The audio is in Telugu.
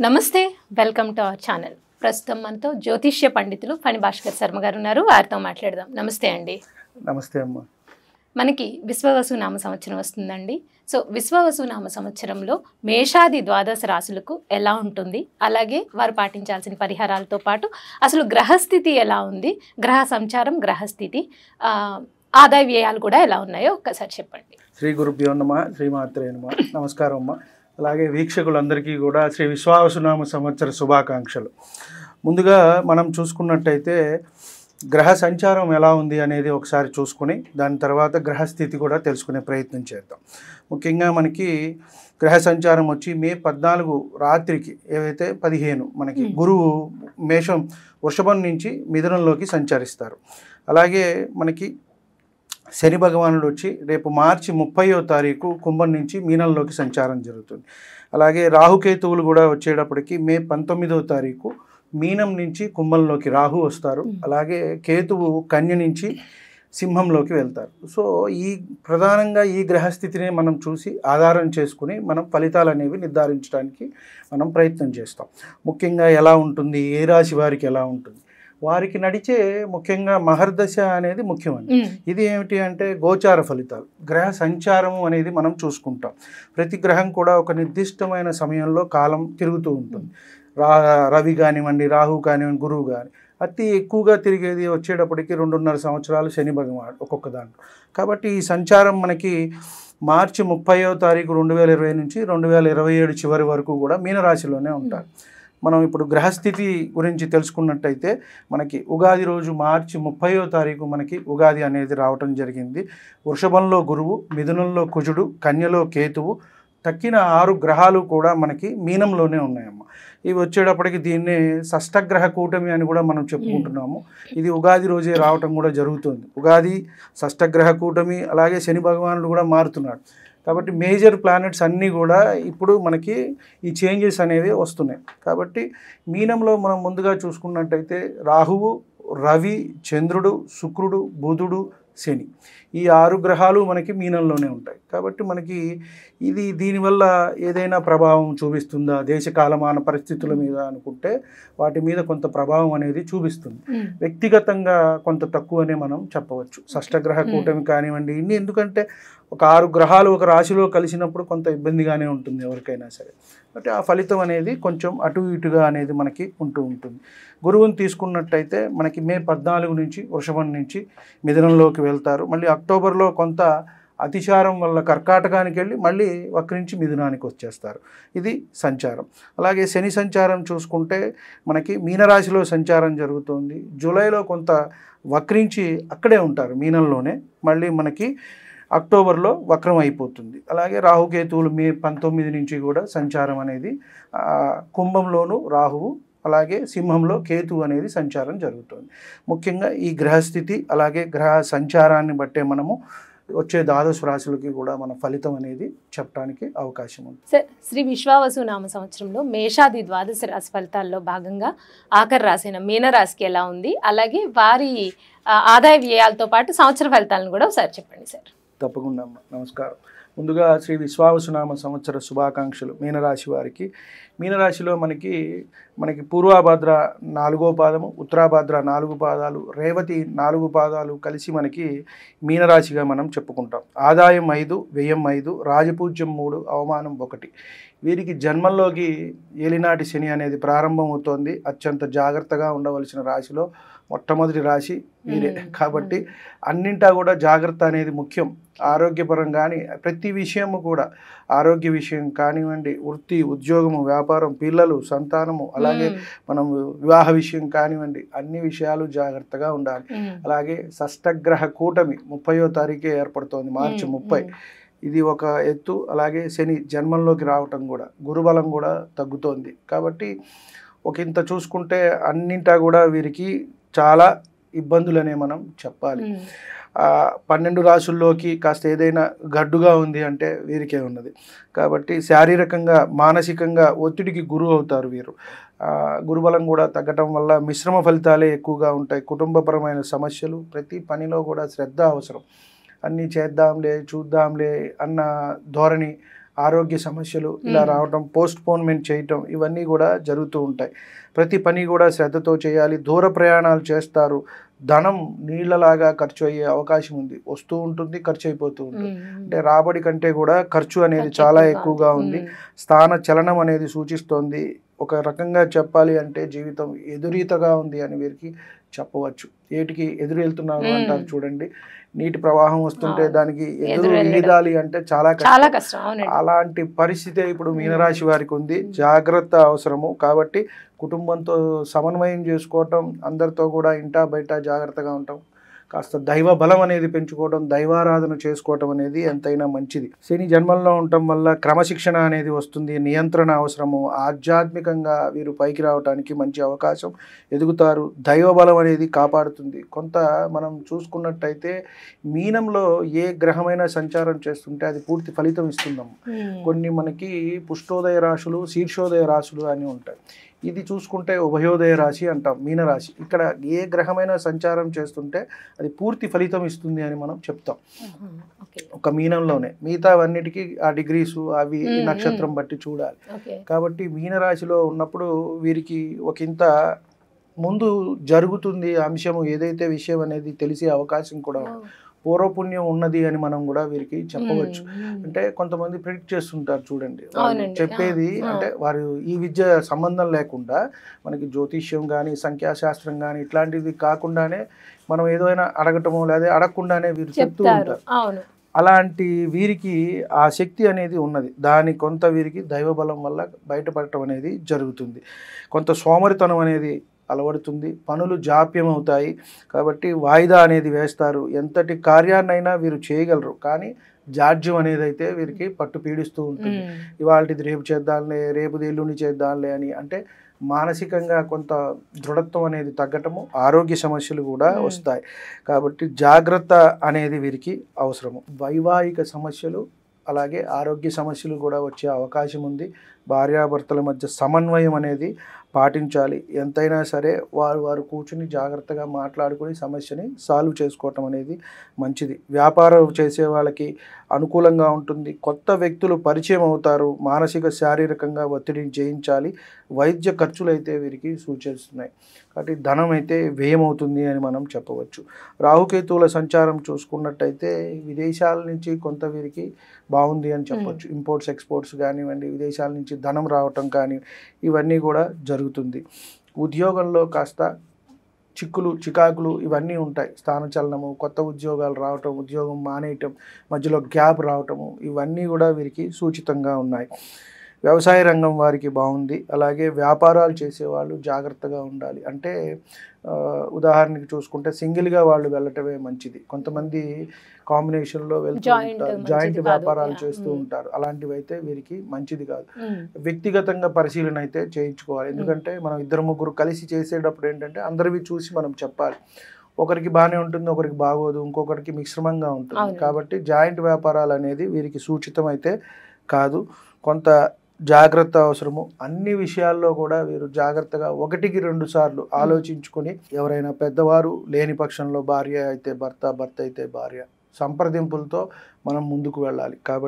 నమస్తే వెల్కమ్ టు అవర్ ఛానల్. ప్రస్తుతం మనతో జ్యోతిష్య పండితులు ఫణి భాస్కర్ శర్మ గారు ఉన్నారు. వారితో మాట్లాడదాం. నమస్తే అండి. నమస్తే అమ్మ. మనకి విశ్వవసు నామ సంవత్సరం వస్తుందండి. సో విశ్వవసు నామ సంవత్సరంలో మేషాది ద్వాదశ రాశులకు ఎలా ఉంటుంది, అలాగే వారు పాటించాల్సిన పరిహారాలతో పాటు అసలు గ్రహస్థితి ఎలా ఉంది, గ్రహ సంచారం, గ్రహస్థితి, ఆదాయ వ్యయాలు కూడా ఎలా ఉన్నాయో ఒక్కసారి చెప్పండి. శ్రీ గురుభ్యో నమః, శ్రీమాత్రే నమః. నమస్కారం అమ్మ. అలాగే వీక్షకులందరికీ కూడా శ్రీ విశ్వావసునామ సంవత్సర శుభాకాంక్షలు. ముందుగా మనం చూసుకున్నట్టయితే గ్రహ సంచారం ఎలా ఉంది అనేది ఒకసారి చూసుకుని దాని తర్వాత గ్రహస్థితి కూడా తెలుసుకునే ప్రయత్నం చేద్దాం. ముఖ్యంగా మనకి గ్రహ సంచారం వచ్చి మే 14 రాత్రికి ఏవైతే 15 మనకి గురువు వృషభం నుంచి మిథునంలోకి సంచరిస్తారు. అలాగే మనకి శని భగవానుడు వచ్చి రేపు మార్చి 30వ తారీఖు కుంభం నుంచి మీనంలోకి సంచారం జరుగుతుంది. అలాగే రాహుకేతువులు కూడా వచ్చేటప్పటికి మే 19వ తారీఖు మీనం నుంచి కుంభంలోకి రాహు వస్తారు. అలాగే కేతువు కన్య నుంచి సింహంలోకి వెళ్తారు. సో ప్రధానంగా ఈ గ్రహస్థితిని మనం చూసి ఆధారం చేసుకుని మనం ఫలితాలు అనేవి నిర్ధారించడానికి మనం ప్రయత్నం చేస్తాం. ముఖ్యంగా ఎలా ఉంటుంది, ఏ రాశి వారికి ఎలా ఉంటుంది, వారికి నడిచే ముఖ్యంగా మహర్దశ అనేది ముఖ్యమండి. ఇది ఏమిటి అంటే గోచార ఫలితాలు, గ్రహ సంచారము అనేది మనం చూసుకుంటాం. ప్రతి గ్రహం కూడా ఒక నిర్దిష్టమైన సమయంలో కాలం తిరుగుతూ ఉంటుంది. రవి కానివ్వండి, రాహు కానివ్వండి, గురువు కానీ అతి ఎక్కువగా తిరిగేది వచ్చేటప్పటికి 2.5 సంవత్సరాలు శని భగవానుడు ఒక్కొక్క దాంట్లో. కాబట్టి ఈ సంచారం మనకి మార్చి 30వ తారీఖు 2020 నుంచి 2027 చివరి వరకు కూడా మీనరాశిలోనే ఉంటారు. మనం ఇప్పుడు గ్రహస్థితి గురించి తెలుసుకున్నట్టయితే మనకి ఉగాది రోజు మార్చి 30వ తారీఖు మనకి ఉగాది అనేది రావటం జరిగింది. వృషభంలో గురువు, మిథునంలో కుజుడు, కన్యలో కేతువు, తక్కిన 6 గ్రహాలు కూడా మనకి మీనంలోనే ఉన్నాయమ్మ. ఇవి వచ్చేటప్పటికి దీన్ని షష్టగ్రహ కూటమి అని కూడా మనం చెప్పుకుంటున్నాము. ఇది ఉగాది రోజే రావటం కూడా జరుగుతుంది. ఉగాది, షష్టగ్రహ కూటమి, అలాగే శని భగవానుడు కూడా మారుతున్నాడు. కాబట్టి మేజర్ ప్లానెట్స్ అన్నీ కూడా ఇప్పుడు మనకి ఈ చేంజెస్ అనేవి వస్తున్నాయి. కాబట్టి మీనంలో మనం ముందుగా చూసుకున్నట్టయితే రాహువు, రవి, చంద్రుడు, శుక్రుడు, బుధుడు, శని, ఈ 6 గ్రహాలు మనకి మీనంలోనే ఉంటాయి. కాబట్టి మనకి దీనివల్ల ఏదైనా ప్రభావం చూపిస్తుందా దేశకాలమాన పరిస్థితుల మీద అనుకుంటే వాటి మీద కొంత ప్రభావం అనేది చూపిస్తుంది. వ్యక్తిగతంగా కొంత తక్కువనే మనం చెప్పవచ్చు. షష్టగ్రహ కూటమి కానివ్వండి, ఎందుకంటే ఒక 6 గ్రహాలు ఒక రాశిలో కలిసినప్పుడు కొంత ఇబ్బందిగానే ఉంటుంది ఎవరికైనా సరే. అంటే ఆ ఫలితం అనేది కొంచెం అటు ఇటుగా అనేది మనకి ఉంటూ ఉంటుంది. గురువుని తీసుకున్నట్టయితే మనకి మే 14 నుంచి వృషభం నుంచి మిథునంలోకి వెళ్తారు. మళ్ళీ అక్టోబర్లో కొంత అతిచారం వల్ల కర్కాటకానికి వెళ్ళి మళ్ళీ వక్రించి మిథునానికి వచ్చేస్తారు. ఇది సంచారం. అలాగే శని సంచారం చూసుకుంటే మనకి మీనరాశిలో సంచారం జరుగుతుంది. జూలైలో కొంత వక్రించి అక్కడే ఉంటారు మీనంలోనే, మళ్ళీ మనకి అక్టోబర్లో వక్రం అయిపోతుంది. అలాగే రాహుకేతువులు మే 19 నుంచి కూడా సంచారం అనేది కుంభంలోను రాహువు, అలాగే సింహంలో కేతువు అనేది సంచారం జరుగుతుంది. ముఖ్యంగా ఈ గ్రహస్థితి అలాగే గ్రహ సంచారాన్ని బట్టే మనము వచ్చే ద్వాదశ రాశులకి కూడా మన ఫలితం అనేది చెప్పడానికి అవకాశం ఉంది. సార్, శ్రీ విశ్వావసు నామ సంవత్సరంలో మేషాది ద్వాదశ రాశి ఫలితాల్లో భాగంగా ఆఖరి రాశైన మీనరాశికి ఎలా ఉంది, అలాగే వారి ఆదాయ వ్యయాలతో పాటు సంవత్సర ఫలితాలను కూడా ఒకసారి చెప్పండి సార్. తప్పకుండా అమ్మ. నమస్కారం. ముందుగా శ్రీ విశ్వావసునామ సంవత్సర శుభాకాంక్షలు మీనరాశి వారికి. మీనరాశిలో మనకి పూర్వాభాద్ర 4వ పాదము, ఉత్తరాభాద్ర 4 పాదాలు, రేవతి 4 పాదాలు కలిసి మనకి మీనరాశిగా మనం చెప్పుకుంటాం. ఆదాయం 5, వ్యయం 5, రాజపూజ్యం 3, అవమానం 1. వీరికి జన్మంలోకి ఏలినాటి శని అనేది ప్రారంభమవుతోంది. అత్యంత జాగ్రత్తగా ఉండవలసిన రాశిలో మొట్టమొదటి రాశి వీరే. కాబట్టి అన్నింటా కూడా జాగ్రత్త అనేది ముఖ్యం. ఆరోగ్యపరం కానీ ప్రతి విషయము కూడా, ఆరోగ్య విషయం కానివ్వండి, వృత్తి, ఉద్యోగము, వ్యాపారం, పిల్లలు, సంతానము, అలాగే మనం వివాహ విషయం కానివ్వండి, అన్ని విషయాలు జాగ్రత్తగా ఉండాలి. అలాగే షష్టగ్రహ కూటమి 30వ తారీఖే ఏర్పడుతోంది, మార్చి 30. ఇది ఒక ఎత్తు. అలాగే శని జన్మంలోకి రావటం కూడా, గురుబలం కూడా తగ్గుతోంది. కాబట్టి ఇంత చూసుకుంటే అన్నింటా కూడా వీరికి చాలా ఇబ్బందులనే మనం చెప్పాలి. 12 రాశుల్లోకి కాస్త ఏదైనా గడ్డుగా ఉంది అంటే వీరికే ఉన్నది. కాబట్టి శారీరకంగా, మానసికంగా ఒత్తిడికి గురి అవుతారు వీరు. గురుబలం కూడా తగ్గటం వల్ల మిశ్రమ ఫలితాలే ఎక్కువగా ఉంటాయి. కుటుంబపరమైన సమస్యలు, ప్రతి పనిలో కూడా శ్రద్ధ అవసరం. అన్నీ చేద్దాంలే, చూద్దాంలే అన్న ధోరణి, ఆరోగ్య సమస్యలు ఇలా రావటం, పోస్ట్పోన్మెంట్ చేయటం, ఇవన్నీ కూడా జరుగుతూ ఉంటాయి. ప్రతి పని కూడా శ్రద్ధతో చేయాలి. దూర ప్రయాణాలు చేస్తారు. ధనం నీళ్లలాగా ఖర్చు అయ్యే అవకాశం ఉంది. వస్తూ ఉంటుంది, ఖర్చు అయిపోతూ ఉంటుంది. అంటే రాబడి కంటే కూడా ఖర్చు అనేది చాలా ఎక్కువగా ఉంది. స్థాన చలనం అనేది సూచిస్తోంది. ఒక రకంగా చెప్పాలి అంటే జీవితం ఎదురీతగా ఉంది అని వీరికి చెప్పవచ్చు. ఏటికి ఎదురు వెళ్తున్నాము అంటారు చూడండి, నీటి ప్రవాహం వస్తుంటే దానికి ఎదురు ఈదాలి అంటే చాలా కష్టం. అలాంటి పరిస్థితి ఇప్పుడు మీనరాశి వారికి ఉంది. జాగ్రత్త అవసరము. కాబట్టి కుటుంబంతో సమన్వయం చేసుకోవటం, అందరితో కూడా ఇంటా బయట జాగ్రత్తగా ఉండటం, కాస్త దైవ బలం అనేది పెంచుకోవడం, దైవారాధన చేసుకోవటం అనేది ఎంతైనా మంచిది. శని జన్మంలో ఉండటం వల్ల క్రమశిక్షణ అనేది వస్తుంది, నియంత్రణ అవసరము. ఆధ్యాత్మికంగా వీరు పైకి రావడానికి మంచి అవకాశం, ఎదుగుతారు. దైవ బలం అనేది కాపాడుతుంది. కొంత మనం చూసుకున్నట్టయితే మీనంలో ఏ గ్రహమైన సంచారం చేస్తుంటే అది పూర్తి ఫలితం ఇస్తుందమ్మ. కొన్ని మనకి పుష్టోదయ రాశులు, శీర్షోదయ రాశులు అని ఉంటాయి. ఇది చూసుకుంటే ఉభయోదయ రాశి అంటాం, మీనరాశి. ఇక్కడ ఏ గ్రహమైన సంచారం చేస్తుంటే అది పూర్తి ఫలితం ఇస్తుంది అని మనం చెప్తాం ఒక మీనంలోనే. మిగతావన్నిటికీ ఆ డిగ్రీసు అవి నక్షత్రం బట్టి చూడాలి. కాబట్టి మీనరాశిలో ఉన్నప్పుడు వీరికి ఒకంత ముందు జరుగుతుంది అంశము, ఏదైతే విషయం అనేది తెలిసే అవకాశం కూడా ఉంది. పూర్వపుణ్యం ఉన్నది అని మనం కూడా వీరికి చెప్పవచ్చు. అంటే కొంతమంది ప్రిడిక్ట్ చేస్తుంటారు చూడండి, చెప్పేది అంటే వారు ఈ విద్య సంబంధం లేకుండా మనకి జ్యోతిష్యం కానీ సంఖ్యాశాస్త్రం కానీ ఇట్లాంటివి కాకుండానే మనం ఏదైనా అడగటమో లేదా అడగకుండానే వీరు చెప్తూ ఉంటారు. అలాంటి వీరికి ఆ శక్తి అనేది ఉన్నది. దాని కొంత వీరికి దైవబలం వల్ల బయటపడటం అనేది జరుగుతుంది. కొంత సోమరితనం అనేది అలవడుతుంది. పనులు జాప్యం అవుతాయి. కాబట్టి వాయిదా అనేది వేస్తారు. ఎంతటి కార్యాన్నైనా వీరు చేయగలరు, కానీ జాడ్యం అనేది అయితే వీరికి పట్టు పీడిస్తూ ఉంటుంది. ఇవాళది రేపు చేద్దాంలే, రేపు ఎల్లుండి చేద్దాంలే అని. అంటే మానసికంగా కొంత దృఢత్వం అనేది తగ్గటము, ఆరోగ్య సమస్యలు కూడా వస్తాయి. కాబట్టి జాగ్రత్త అనేది వీరికి అవసరము. వైవాహిక సమస్యలు అలాగే ఆరోగ్య సమస్యలు కూడా వచ్చే అవకాశం ఉంది. భార్యాభర్తల మధ్య సమన్వయం అనేది పాటించాలి. ఎంతైనా సరే వారు కూర్చుని జాగ్రత్తగా మాట్లాడుకుని సమస్యని సాల్వ్ చేసుకోవటం అనేది మంచిది. వ్యాపారం చేసే వాళ్ళకి అనుకూలంగా ఉంటుంది. కొత్త వ్యక్తులు పరిచయం అవుతారు. మానసిక శారీరకంగా ఒత్తిడిని జయించాలి. వైద్య ఖర్చులు అయితే వీరికి సూచిస్తున్నాయి. కాబట్టి ధనం అయితే వ్యయమవుతుంది అని మనం చెప్పవచ్చు. రాహుకేతువుల సంచారం చూసుకున్నట్టయితే విదేశాల నుంచి కొంత వీరికి బాగుంది అని చెప్పొచ్చు. ఇంపోర్ట్స్ ఎక్స్పోర్ట్స్ కానివ్వండి, విదేశాల నుంచి ధనం రావటం కానీ ఇవన్నీ కూడా జరుగుతుంది. ఉద్యోగంలో కాస్త చికాకులు ఇవన్నీ ఉంటాయి. స్థానచలనము, కొత్త ఉద్యోగాలు రావటం, ఉద్యోగం మానేయటం, మధ్యలో గ్యాప్ రావటము, ఇవన్నీ కూడా వీరికి సూచితంగా ఉన్నాయి. వ్యవసాయ రంగం వారికి బాగుంది. అలాగే వ్యాపారాలు చేసేవాళ్ళు జాగ్రత్తగా ఉండాలి. అంటే ఉదాహరణకి చూసుకుంటే సింగిల్గా వాళ్ళు వెళ్ళటమే మంచిది. కొంతమంది కాంబినేషన్లో వెళ్తూ ఉంటారు, జాయింట్ వ్యాపారాలు చేస్తూ ఉంటారు. అలాంటివి అయితే వీరికి మంచిది కాదు. వ్యక్తిగతంగా పరిశీలన అయితే చేయించుకోవాలి. ఎందుకంటే మనం ఇద్దరు ముగ్గురు కలిసి చేసేటప్పుడు ఏంటంటే అందరివి చూసి మనం చెప్పాలి. ఒకరికి బాగానే ఉంటుంది, ఒకరికి బాగోదు, ఇంకొకరికి మిశ్రమంగా ఉంటుంది. కాబట్టి జాయింట్ వ్యాపారాలు అనేది వీరికి సూచితం అయితే కాదు. కొంత జాగ్రత్త అవసరము. అన్ని విషయాల్లో కూడా వీరు జాగ్రత్తగా 1-2 సార్లు ఆలోచించుకొని, ఎవరైనా పెద్దవారు లేని పక్షంలో భార్య అయితే భర్త, భర్త అయితే భార్య సంప్రదింపులతో మనం ముందుకు వెళ్ళాలి. కాబట్టి